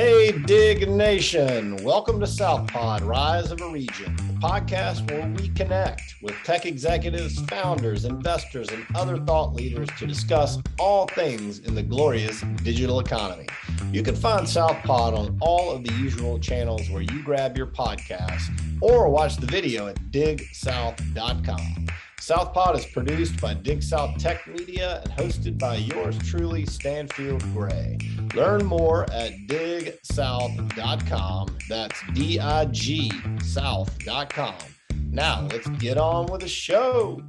Hey, Dig Nation. Welcome to South Pod, Rise of a Region, the podcast where we connect with tech executives, founders, investors, and other thought leaders to discuss all things in the glorious digital economy. You can find South Pod on all of the usual channels where you grab your podcasts or watch the video at digsouth.com. Southpod is produced by Dig South Tech Media and hosted by yours truly, Stanfield Gray. Learn more at digsouth.com. That's D-I-G South.com. Now, let's get on with the show.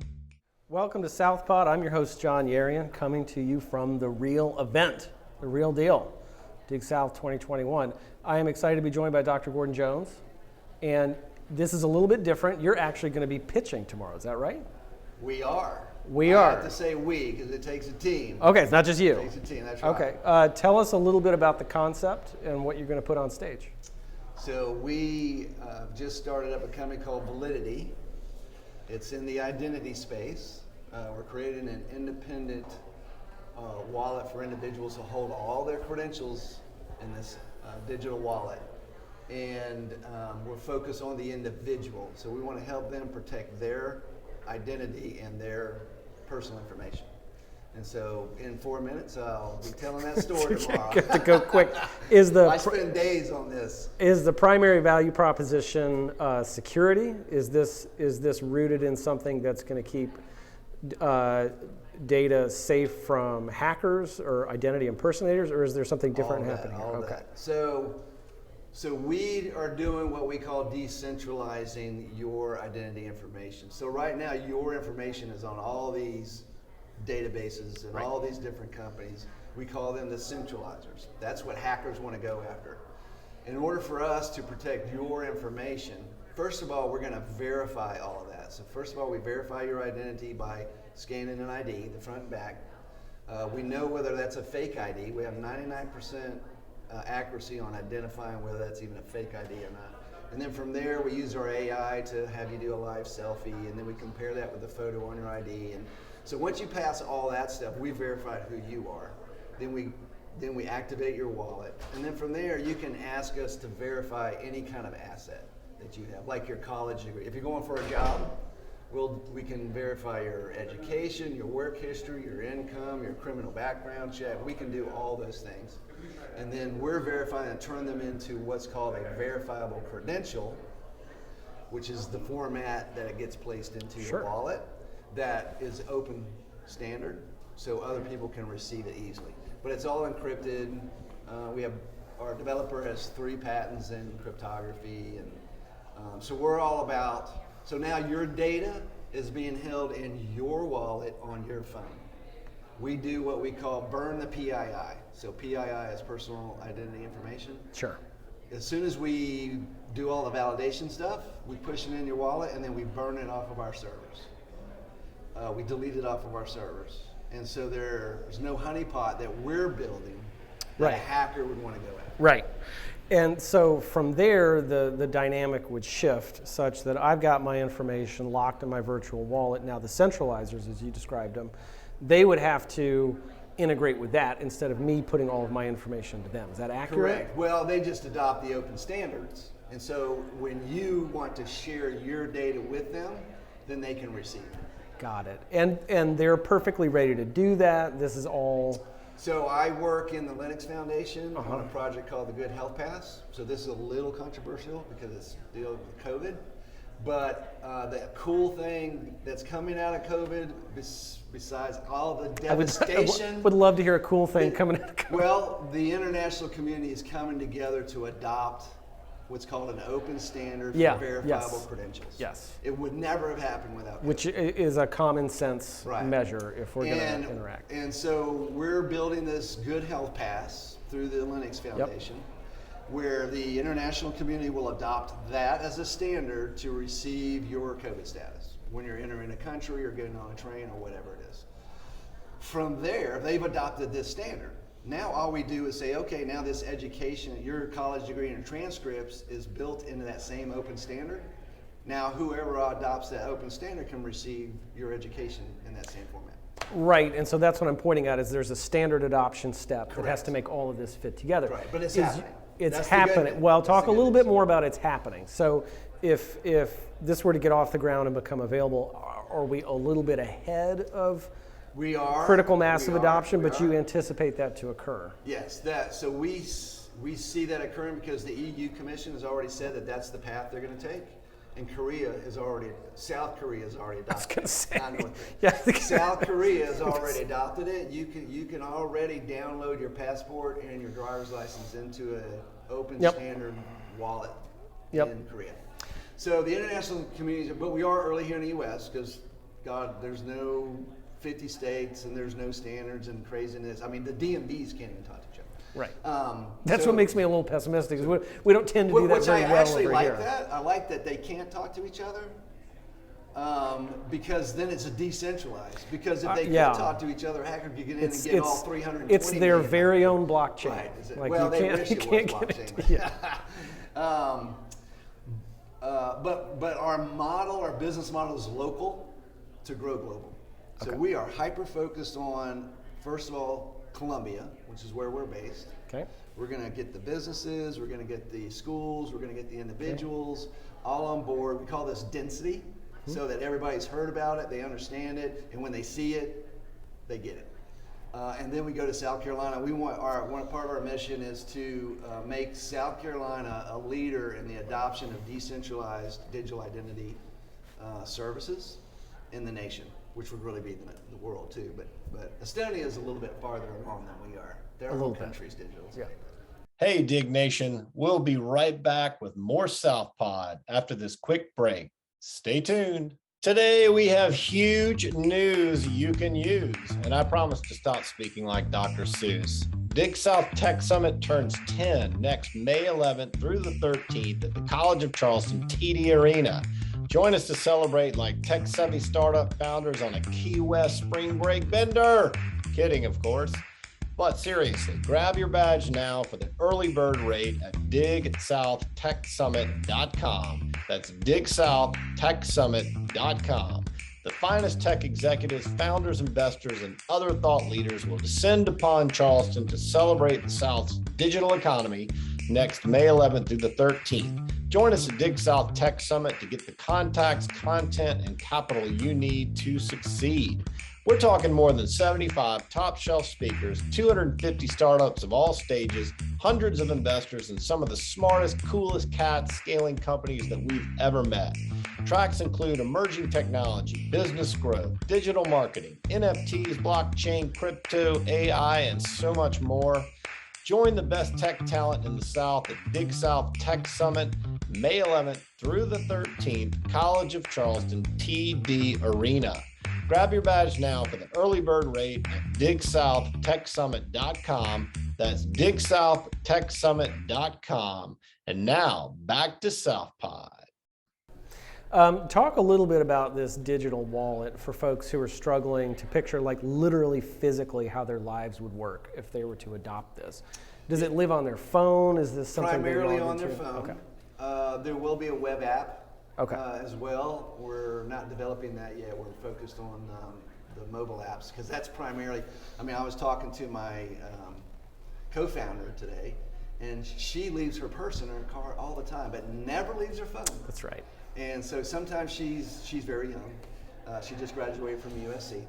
Welcome to Southpod. I'm your host, John Yarian, coming to you from the real event, the real deal, Dig South 2021. I am excited to be joined by Dr. Gordon Jones, and this is a little bit different. You're actually going to be pitching tomorrow, is that right? We are. I have to say we because it takes a team. Okay, it's not just you. It takes a team, that's right. Okay, tell us a little bit about the concept and what you're going to put on stage. So we just started up a company called Validide. It's in the identity space. We're creating an independent wallet for individuals to hold all their credentials in this digital wallet. And we're focused on the individual. So we want to help them protect their identity and their personal information. And so in 4 minutes, I'll be telling that story tomorrow. Got to go quick. I spend days on this. Is the primary value proposition security? Is this rooted in something that's going to keep data safe from hackers or identity impersonators, or is there something different happening here? Okay. So we are doing what we call decentralizing your identity information. So right now, your information is on all these databases and all these different companies. We call them the centralizers. That's what hackers want to go after. In order for us to protect your information, first of all, we're going to verify all of that. So first of all, we verify your identity by scanning an ID, the front and back. We know whether that's a fake ID. We have 99% accuracy on identifying whether that's even a fake ID or not. And then from there, we use our AI to have you do a live selfie, and then we compare that with the photo on your ID. And so once you pass all that stuff, we verified who you are. Then we activate your wallet. And then from there, you can ask us to verify any kind of asset that you have, like your college degree. If you're going for a job, we can verify your education, your work history, your income, your criminal background check. We can do all those things. And then we're verifying and turn them into what's called a verifiable credential, which is the format that it gets placed into your wallet that is open standard, so other people can receive it easily. But it's all encrypted. Our developer has 3 patents in cryptography, and so we're all about. So now your data is being held in your wallet on your phone. We do what we call burn the PII. So PII is personal identity information. Sure. As soon as we do all the validation stuff, we push it in your wallet and then we burn it off of our servers. We delete it off of our servers. And so there's no honeypot that we're building that a hacker would want to go at. Right. And so from there, the dynamic would shift such that I've got my information locked in my virtual wallet. Now the centralizers, as you described them, they would have to integrate with that instead of me putting all of my information to them. Is that accurate? Correct. Well, they just adopt the open standards. And so when you want to share your data with them, then they can receive it. Got it. And they're perfectly ready to do that. This is all... So I work in the Linux Foundation on a project called the Good Health Pass. So this is a little controversial because it's dealing with COVID. But the cool thing that's coming out of COVID, besides all the devastation... I would love to hear a cool thing coming out of COVID. Well, the international community is coming together to adopt what's called an open standard for verifiable credentials. Yes. It would never have happened without COVID. Which is a common sense measure if we're going to interact. And so we're building this Good Health Pass through the Linux Foundation, where the international community will adopt that as a standard to receive your COVID status when you're entering a country or getting on a train or whatever it is. From there, they've adopted this standard. Now all we do is say, okay, now this education, your college degree and your transcripts is built into that same open standard. Now whoever adopts that open standard can receive your education in that same format. Right, and so that's what I'm pointing at is there's a standard adoption step that has to make all of this fit together. Right, but it's happening. It's That's the good happening. news. Well, That's talk the a good little news. bit more about it's happening. So if this were to get off the ground and become available, are we a little bit ahead of We are critical mass we of are, adoption, we but are. you anticipate that to occur? Yes, so we see that occurring because the EU Commission has already said that that's the path they're going to take, and South Korea has already adopted. I was gonna say, Not North yeah. Korea. South Korea has already adopted it. You can already download your passport and your driver's license into an open standard wallet in Korea. So the international community, but we are early here in the U.S. because God, there's no 50 states and there's no standards and craziness. I mean, the DMVs can't even talk to each other. Right. That's what makes me a little pessimistic. Is we don't tend to do that very well over here. I like that they can't talk to each other because then it's decentralized. Because if they could talk to each other, a hacker could get in and get all 320 It's their very own blockchain. Right. Like well, they wish it was blockchain. But our business model is local to grow global. So we are hyper-focused on, first of all, Colombia, which is where we're based. Okay. We're going to get the businesses, we're going to get the schools, we're going to get the individuals all on board. We call this density, so that everybody's heard about it, they understand it, and when they see it, they get it. And then we go to South Carolina. We want one part of our mission is to make South Carolina a leader in the adoption of decentralized digital identity services in the nation, which would really be the world too. But Estonia is a little bit farther along than we are. Their whole country's digital. Yeah. Hey, Dig Nation, we'll be right back with more South Pod after this quick break. Stay tuned. Today we have huge news you can use, and I promise to stop speaking like Dr. Seuss. Dig South Tech Summit turns 10 next May 11th through the 13th at the College of Charleston TD Arena. Join us to celebrate like tech-savvy startup founders on a Key West spring break bender. Kidding, of course. But seriously, grab your badge now for the early bird rate at digsouthtechsummit.com. That's digsouthtechsummit.com. The finest tech executives, founders, investors, and other thought leaders will descend upon Charleston to celebrate the South's digital economy next May 11th through the 13th. Join us at Dig South Tech Summit to get the contacts, content, and capital you need to succeed. We're talking more than 75 top shelf speakers, 250 startups of all stages, hundreds of investors, and some of the smartest, coolest cats scaling companies that we've ever met. Tracks include emerging technology, business growth, digital marketing, NFTs, blockchain, crypto, AI, and so much more. Join the best tech talent in the South at Dig South Tech Summit, May 11th through the 13th, College of Charleston TD Arena. Grab your badge now for the early bird rate at digsouthtechsummit.com. That's digsouthtechsummit.com. And now back to South Pod. Talk a little bit about this digital wallet for folks who are struggling to picture, like literally physically, how their lives would work if they were to adopt this. Does it live on their phone? Is this something primarily they log on their into? phone? Okay. There will be a web app Okay. as well. We're not developing that yet. We're focused on the mobile apps because that's primarily. I mean, I was talking to my co-founder today, and she leaves her purse in her car all the time, but never leaves her phone. That's right. And so sometimes she's very young. She just graduated from USC.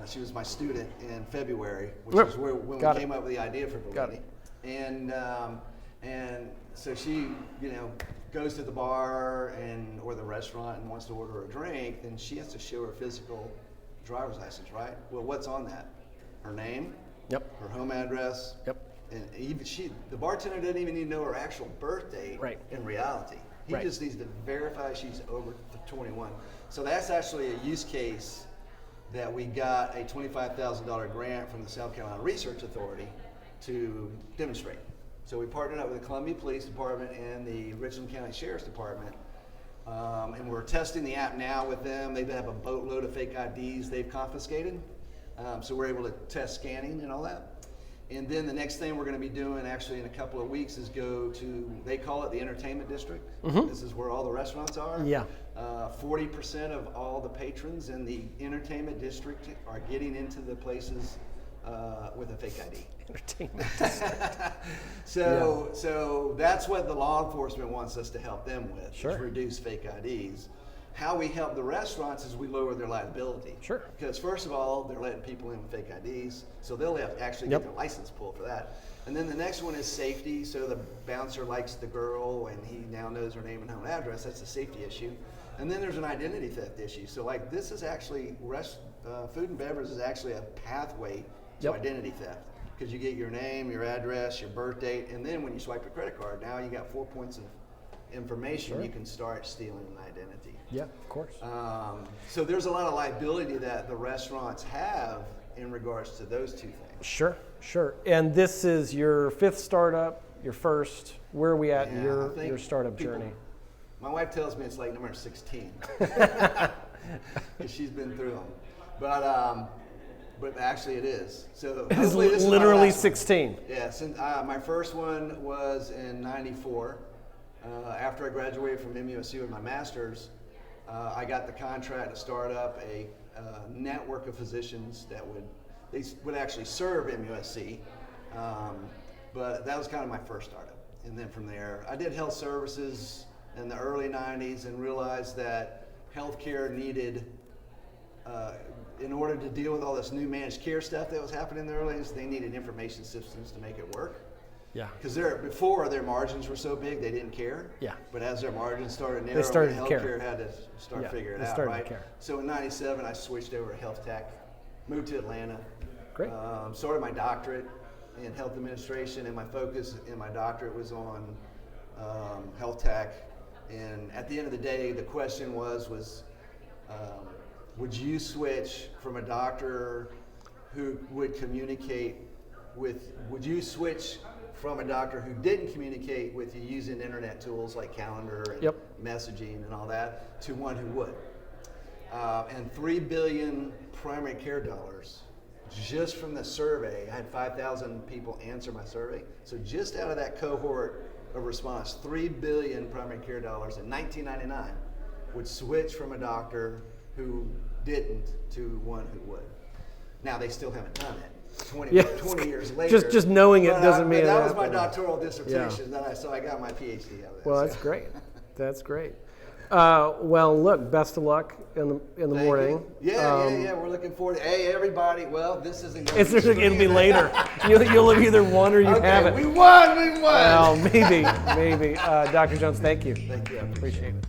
She was my student in February, which is when we came up with the idea for Validide. And so she, goes to the bar or the restaurant and wants to order a drink, then she has to show her physical driver's license, right? Well, what's on that? Her name. Yep. Her home address. Yep. And even the bartender doesn't even need to know her actual birth date. Right. In reality. He just needs to verify she's over 21. So that's actually a use case that we got a $25,000 grant from the South Carolina Research Authority to demonstrate. So we partnered up with the Columbia Police Department and the Richland County Sheriff's Department. And we're testing the app now with them. They have a boatload of fake IDs they've confiscated. So we're able to test scanning and all that. And then the next thing we're going to be doing actually in a couple of weeks is go to, they call it the entertainment district. Mm-hmm. This is where all the restaurants are. Yeah. 40% of all the patrons in the entertainment district are getting into the places with a fake ID. Entertainment. So that's what the law enforcement wants us to help them with, Sure. is reduce fake IDs. How we help the restaurants is we lower their liability. Sure. Because first of all, they're letting people in with fake IDs, so they'll actually Yep. get their license pulled for that. And then the next one is safety. So the bouncer likes the girl and he now knows her name and home address. That's a safety issue. And then there's an identity theft issue. So like this is actually, food and beverage is actually a pathway to Yep. identity theft. Because you get your name, your address, your birth date, and then when you swipe your credit card, now you got 4 points of information. Sure. You can start stealing an identity. Yeah, of course. So there's a lot of liability that the restaurants have in regards to those two things. Sure, sure. And this is your 5th startup, your first. Where are we at in Yeah, I your think startup people- journey? My wife tells me it's like number 16 because she's been through them. But actually it is. So It's hopefully this is my literally last one. 16. Yeah, since my first one was in '94. After I graduated from MUSC with my master's, I got the contract to start up a network of physicians that would actually serve MUSC. But that was kind of my first startup. And then from there, I did health services in the early '90s and realized that healthcare needed, in order to deal with all this new managed care stuff that was happening in the early 90s, they needed information systems to make it work. Yeah. Because before their margins were so big, they didn't care. Yeah. But as their margins started narrowing, started to care. healthcare had to start Yeah, figuring they it out, started to right? care. So in '97, I switched over to health tech, moved to Atlanta. Great. Started my doctorate in health administration, and my focus in my doctorate was on health tech. And at the end of the day, the question was would you switch from a doctor who would communicate would you switch from a doctor who didn't communicate with you using internet tools like calendar and Yep. messaging and all that to one who would? And 3 billion primary care dollars just from the survey. I had 5,000 people answer my survey. So just out of that cohort of response, 3 billion primary care dollars in 1999 would switch from a doctor who didn't to one who would. Now they still haven't done it. 20 years later. Just knowing it doesn't mean that it was my happened. doctoral dissertation. So I got my PhD out of that. Well, that's great. That's great. Well, look, best of luck in the Thank morning. you. Yeah. We're looking forward to. Hey, everybody. Well, this isn't going to be. It'll be later. You'll have either won or you haven't. We won. Well, maybe. Dr. Jones, thank you. Thank you. I Appreciate it.